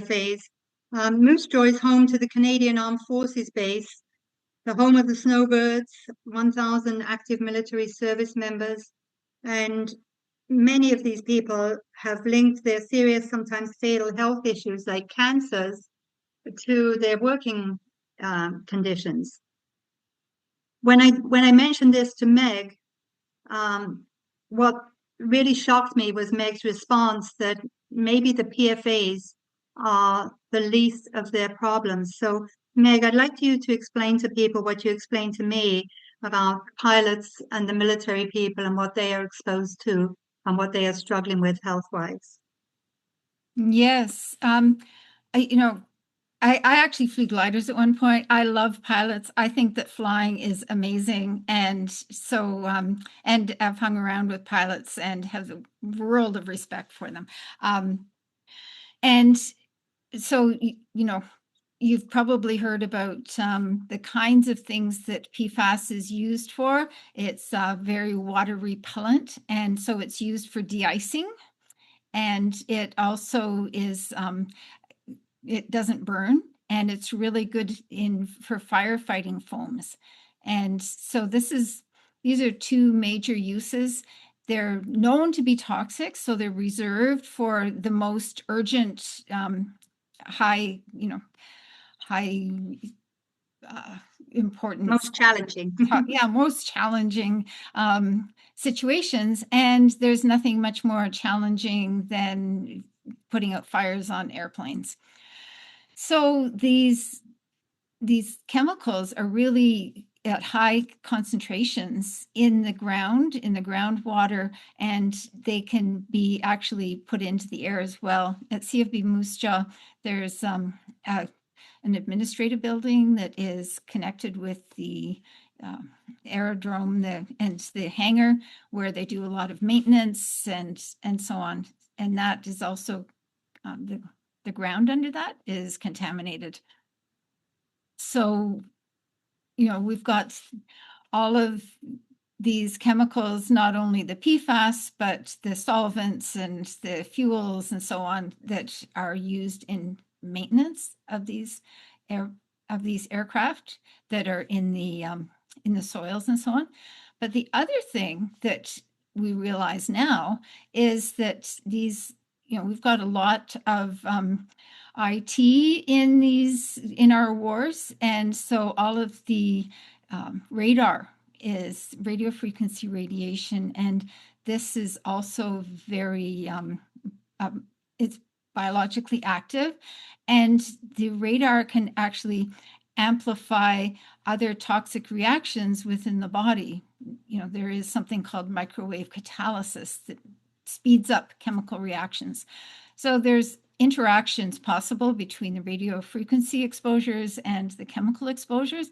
PFAs. Moose Jaw is home to the Canadian Armed Forces Base, the home of the Snowbirds, 1,000 active military service members, and many of these people have linked their serious, sometimes fatal health issues like cancers to their working conditions. When I mentioned this to Meg, what really shocked me was Meg's response that maybe the PFAs are the least of their problems. So, Meg, I'd like you to explain to people what you explained to me about pilots and the military people and what they are exposed to and what they are struggling with health-wise. Yes. I actually flew gliders at one point. I love pilots. I think that flying is amazing. And so, and I've hung around with pilots and have a world of respect for them. And so, you've probably heard about the kinds of things that PFAS is used for. It's very water repellent. And so it's used for de-icing. And it also is, it doesn't burn, and it's really good for firefighting foams. And so these are two major uses. They're known to be toxic, so they're reserved for the most urgent, high important, most challenging. most challenging situations. And there's nothing much more challenging than putting out fires on airplanes. So these chemicals are really at high concentrations in the groundwater, and they can be actually put into the air as well. At CFB Moose Jaw, there's an administrative building that is connected with the aerodrome and the hangar, where they do a lot of maintenance and so on. And that is also the ground under that is contaminated. So, we've got all of these chemicals, not only the PFAS, but the solvents and the fuels and so on that are used in maintenance of these aircraft that are in the soils and so on. But the other thing that we realize now is that we've got a lot of IT in our wars, and so all of the radar is radio frequency radiation, and this is also very it's biologically active, and the radar can actually amplify other toxic reactions within the body. There is something called microwave catalysis that speeds up chemical reactions. So there's interactions possible between the radio frequency exposures and the chemical exposures,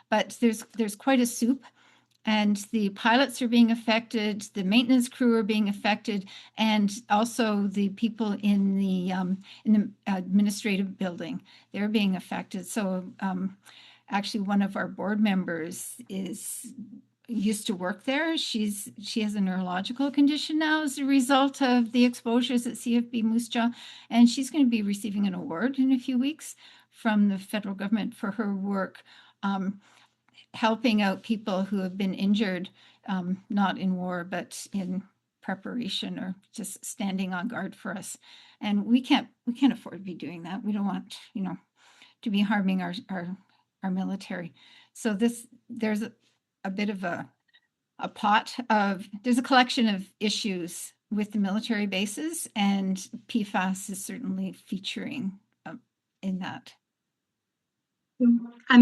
but there's quite a soup. And the pilots are being affected, the maintenance crew are being affected, and also the people in the administrative building, they're being affected. So actually, one of our board members used to work there. She has a neurological condition now as a result of the exposures at CFB Moose Jaw, and she's going to be receiving an award in a few weeks from the federal government for her work helping out people who have been injured, not in war, but in preparation or just standing on guard for us. And we can't afford to be doing that. We don't want, to be harming our military. So there's a bit of there's a collection of issues with the military bases, and PFAS is certainly featuring in that. I'm